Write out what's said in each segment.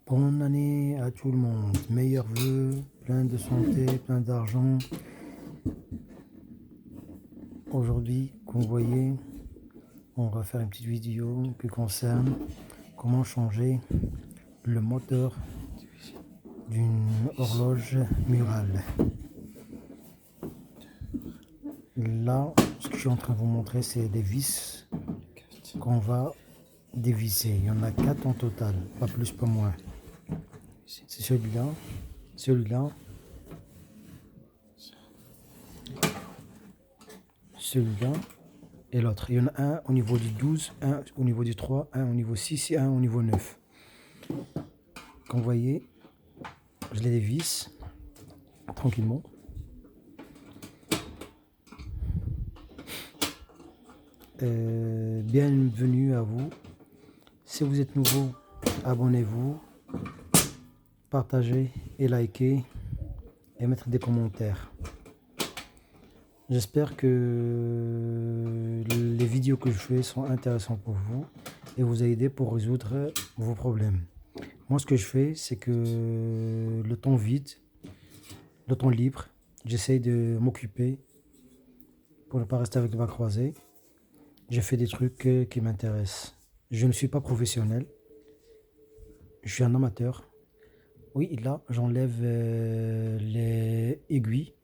Bonne année à tout le monde, meilleurs vœux, plein de santé, plein d'argent. Aujourd'hui, comme vous voyez, on va faire une petite vidéo qui concerne comment changer le moteur d'une horloge murale. Là, ce que je suis en train de vous montrer, c'est des vis qu'on va dévisser. Il y en a 4 en total, pas plus, pas moins. C'est celui-là, celui-là, celui-là et l'autre. Il y en a un au niveau du 12, un au niveau du 3, un au niveau 6 et un au niveau 9. Comme vous voyez, je les dévisse tranquillement. Bienvenue à vous. Si vous êtes nouveau, abonnez-vous, partagez et likez et mettre des commentaires. J'espère que les vidéos que je fais sont intéressantes pour vous et vous aider pour résoudre vos problèmes. Moi, ce que je fais, c'est que le temps vide, le temps libre, j'essaye de m'occuper pour ne pas rester avec les bras croisés. Je fais des trucs qui m'intéressent. Je ne suis pas professionnel, je suis un amateur. Oui, là, j'enlève les aiguilles.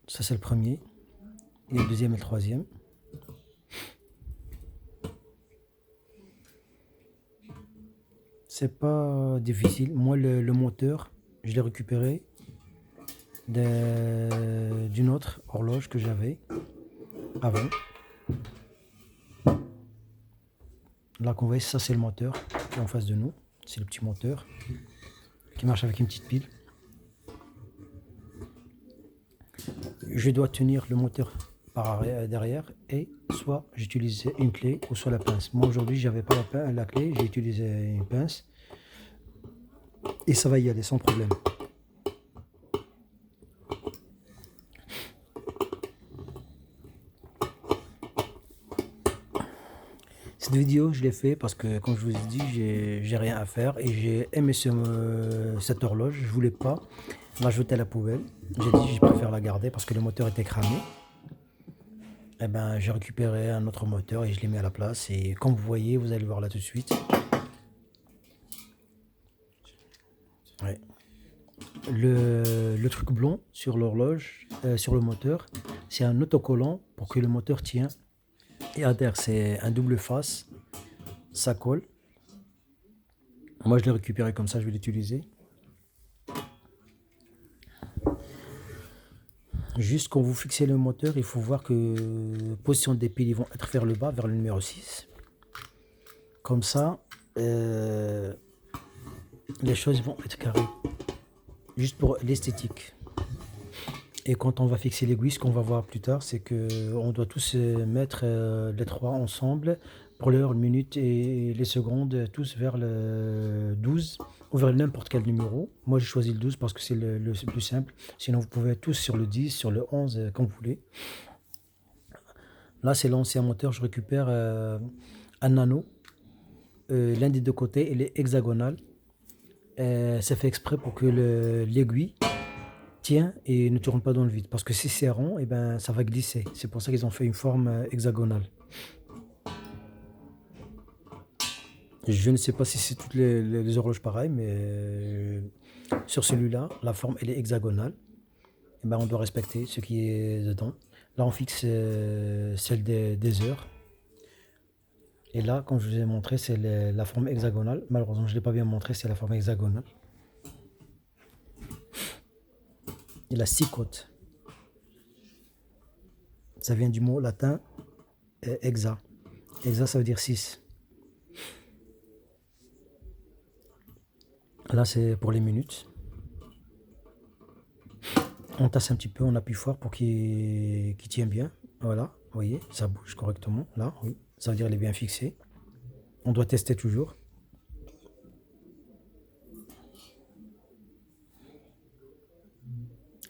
Ça, c'est le premier. Et le deuxième et le troisième. C'est pas difficile. Moi, le moteur, je l'ai récupéré d'une autre horloge que j'avais avant. Là, qu'on voit, ça, c'est le moteur qui est en face de nous. C'est le petit moteur qui marche avec une petite pile. Je dois tenir le moteur par derrière et soit j'utilise une clé ou soit la pince. Moi aujourd'hui j'avais pas la clé, j'ai utilisé une pince et ça va y aller sans problème. Cette vidéo je l'ai fait parce que comme je vous ai dit j'ai rien à faire et j'ai aimé cette horloge, je voulais pas la jeter à la poubelle. J'ai dit je préfère la garder parce que le moteur était cramé. Et ben j'ai récupéré un autre moteur et je l'ai mis à la place et comme vous voyez, vous allez voir là tout de suite. Ouais. Le truc blond sur l'horloge, sur le moteur, c'est un autocollant pour que le moteur tient et adhère. C'est un double face, ça colle. Moi je l'ai récupéré comme ça, je vais l'utiliser. Juste quand vous fixez le moteur, il faut voir que la position des piles ils vont être vers le bas, vers le numéro 6. Comme ça, les choses vont être carrées. Juste pour l'esthétique. Et quand on va fixer l'aiguille, ce qu'on va voir plus tard, c'est qu'on doit tous mettre les trois ensemble pour l'heure, le minute et les secondes, tous vers le 12 ou vers n'importe quel numéro. Moi, j'ai choisi le 12 parce que c'est le plus simple. Sinon, vous pouvez être tous sur le 10, sur le 11, comme vous voulez. Là, c'est l'ancien moteur. Je récupère un anneau. L'un des deux côtés, il est hexagonal. C'est fait exprès pour que l'aiguille tient et ne tourne pas dans le vide. Parce que si c'est rond, et ben, ça va glisser. C'est pour ça qu'ils ont fait une forme hexagonale. Je ne sais pas si c'est toutes les horloges pareilles, mais sur celui-là, la forme elle est hexagonale. Et ben, on doit respecter ce qui est dedans. Là, on fixe celle des heures. Et là, comme je vous ai montré, c'est la forme hexagonale. Malheureusement, je ne l'ai pas bien montré, c'est la forme hexagonale. Il a 6 côtes. Ça vient du mot latin hexa. Hexa, ça veut dire 6. Là, c'est pour les minutes. On tasse un petit peu, on appuie fort pour qu'il tienne bien. Voilà, vous voyez, ça bouge correctement. Là, oui, ça veut dire qu'il est bien fixé. On doit tester toujours.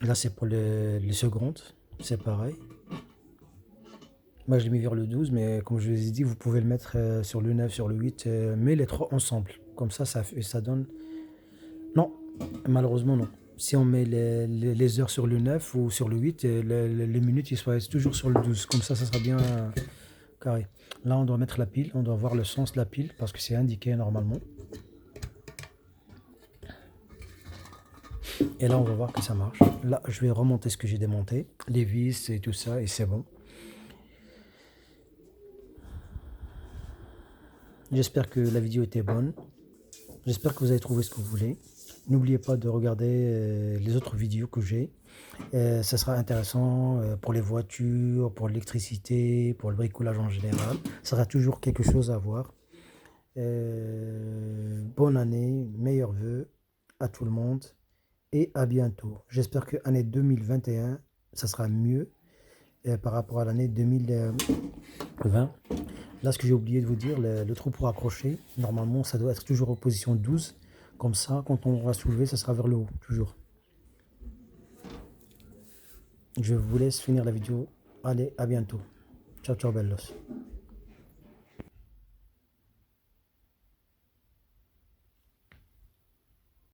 Là, c'est pour les secondes. C'est pareil. Moi, je l'ai mis vers le 12, mais comme je vous ai dit, vous pouvez le mettre sur le 9, sur le 8, mais les trois ensemble. Comme ça donne. Non, malheureusement, non. Si on met les heures sur le 9 ou sur le 8, les minutes, ils soient toujours sur le 12. Comme ça sera bien carré. Là, on doit mettre la pile, on doit voir le sens de la pile parce que c'est indiqué normalement. Et là, on va voir que ça marche. Là, je vais remonter ce que j'ai démonté, les vis et tout ça, et c'est bon. J'espère que la vidéo était bonne. J'espère que vous avez trouvé ce que vous voulez. N'oubliez pas de regarder les autres vidéos que j'ai. Ça sera intéressant pour les voitures, pour l'électricité, pour le bricolage en général. Ça sera toujours quelque chose à voir. Bonne année, meilleurs vœux à tout le monde et à bientôt. J'espère que l'année 2021, ça sera mieux par rapport à l'année 2020. Là, ce que j'ai oublié de vous dire, le trou pour accrocher, normalement, ça doit être toujours en position 12. Comme ça, quand on va soulever, ça sera vers le haut, toujours. Je vous laisse finir la vidéo. Allez, à bientôt. Ciao, ciao, bellos.